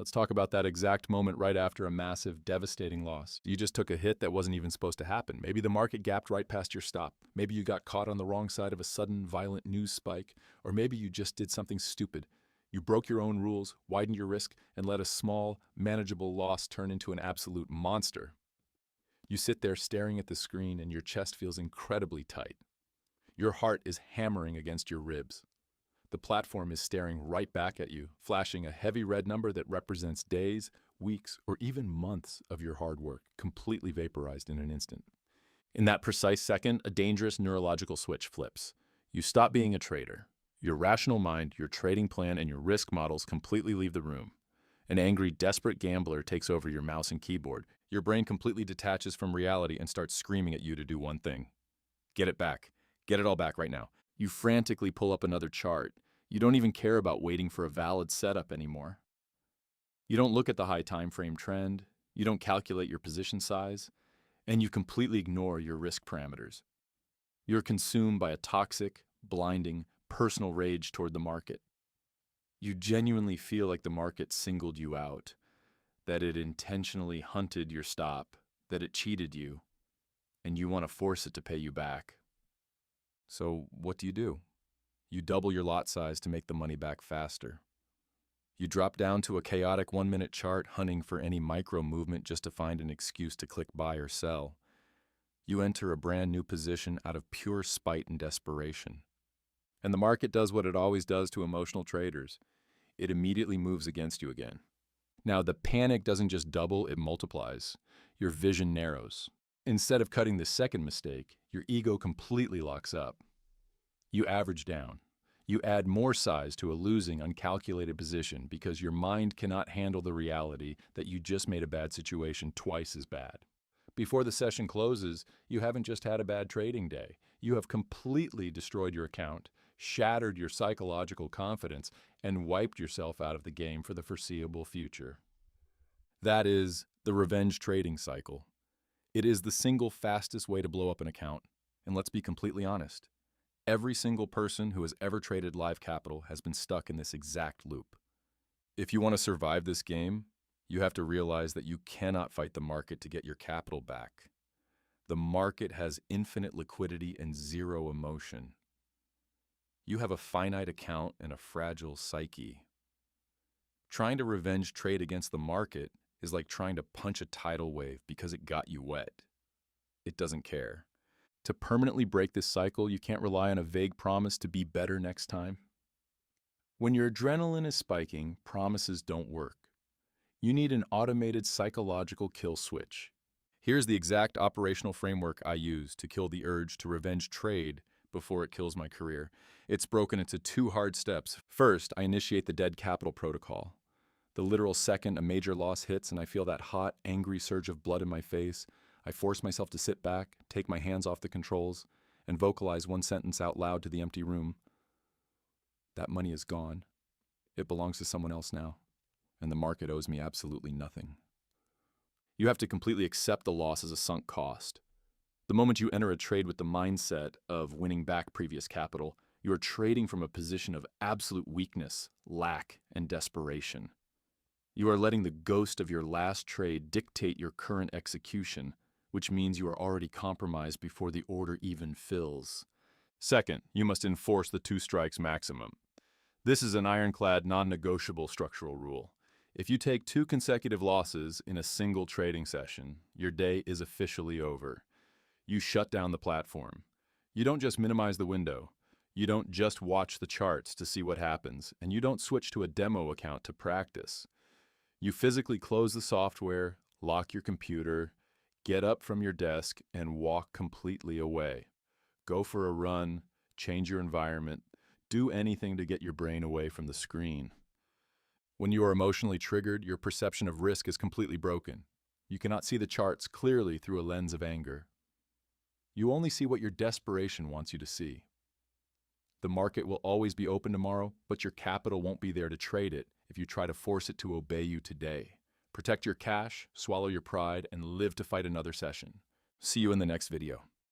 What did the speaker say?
Let's talk about that exact moment right after a massive, devastating loss. You just took a hit that wasn't even supposed to happen. Maybe the market gapped right past your stop. Maybe you got caught on the wrong side of a sudden, violent news spike. Or maybe you just did something stupid. You broke your own rules, widened your risk, and let a small, manageable loss turn into an absolute monster. You sit there staring at the screen and your chest feels incredibly tight. Your heart is hammering against your ribs. The platform is staring right back at you, flashing a heavy red number that represents days, weeks, or even months of your hard work, completely vaporized in an instant. In that precise second, a dangerous neurological switch flips. You stop being a trader. Your rational mind, your trading plan, and your risk models completely leave the room. An angry, desperate gambler takes over your mouse and keyboard. Your brain completely detaches from reality and starts screaming at you to do one thing. Get it back. Get it all back right now. You frantically pull up another chart. You don't even care about waiting for a valid setup anymore. You don't look at the high time frame trend, you don't calculate your position size, and you completely ignore your risk parameters. You're consumed by a toxic, blinding, personal rage toward the market. You genuinely feel like the market singled you out, that it intentionally hunted your stop, that it cheated you, and you want to force it to pay you back. So what do? You double your lot size to make the money back faster. You drop down to a chaotic 1-minute chart, hunting for any micro movement just to find an excuse to click buy or sell. You enter a brand new position out of pure spite and desperation. And the market does what it always does to emotional traders. It immediately moves against you again. Now, the panic doesn't just double, it multiplies. Your vision narrows. Instead of cutting the second mistake, your ego completely locks up. You average down. You add more size to a losing, uncalculated position because your mind cannot handle the reality that you just made a bad situation twice as bad. Before the session closes, you haven't just had a bad trading day. You have completely destroyed your account, shattered your psychological confidence, and wiped yourself out of the game for the foreseeable future. That is the revenge trading cycle. It is the single fastest way to blow up an account. And let's be completely honest. Every single person who has ever traded live capital has been stuck in this exact loop. If you want to survive this game, you have to realize that you cannot fight the market to get your capital back. The market has infinite liquidity and zero emotion. You have a finite account and a fragile psyche. Trying to revenge trade against the market is like trying to punch a tidal wave because it got you wet. It doesn't care. To permanently break this cycle, you can't rely on a vague promise to be better next time. When your adrenaline is spiking, promises don't work. You need an automated psychological kill switch. Here's the exact operational framework I use to kill the urge to revenge trade before it kills my career. It's broken into 2 hard steps. First, I initiate the dead capital protocol. The literal second a major loss hits and I feel that hot, angry surge of blood in my face, I force myself to sit back, take my hands off the controls, and vocalize one sentence out loud to the empty room. That money is gone. It belongs to someone else now, and the market owes me absolutely nothing. You have to completely accept the loss as a sunk cost. The moment you enter a trade with the mindset of winning back previous capital, you are trading from a position of absolute weakness, lack, and desperation. You are letting the ghost of your last trade dictate your current execution, which means you are already compromised before the order even fills. Second, you must enforce the 2 strikes maximum. This is an ironclad, non-negotiable structural rule. If you take 2 consecutive losses in a single trading session, your day is officially over. You shut down the platform. You don't just minimize the window. You don't just watch the charts to see what happens, and you don't switch to a demo account to practice. You physically close the software, lock your computer, get up from your desk, and walk completely away. Go for a run, change your environment, do anything to get your brain away from the screen. When you are emotionally triggered, your perception of risk is completely broken. You cannot see the charts clearly through a lens of anger. You only see what your desperation wants you to see. The market will always be open tomorrow, but your capital won't be there to trade it if you try to force it to obey you today. Protect your cash, swallow your pride, and live to fight another session. See you in the next video.